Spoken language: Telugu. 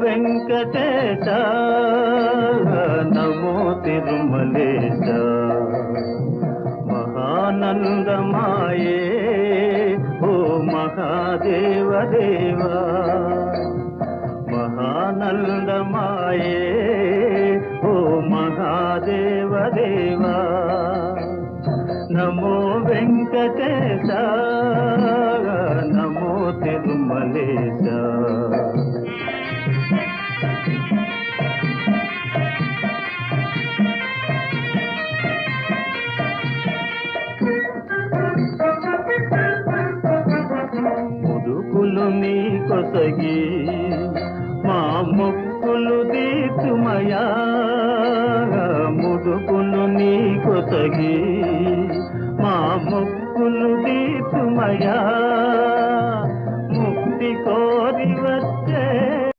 వెంకటేశ నమో తిరుమలేశ మహానందమాయే ఓ మహాదేవ దేవా మహానందమాయే ఓ మహాదేవ దేవా నమో వెంకటేశ నమో తిరుమలేశ ముదుకులు నీ కొసగి మా మొక్కులు దీతుమయా ముదుకులు నీ కొసగి మా మొక్కులు దీతుమయా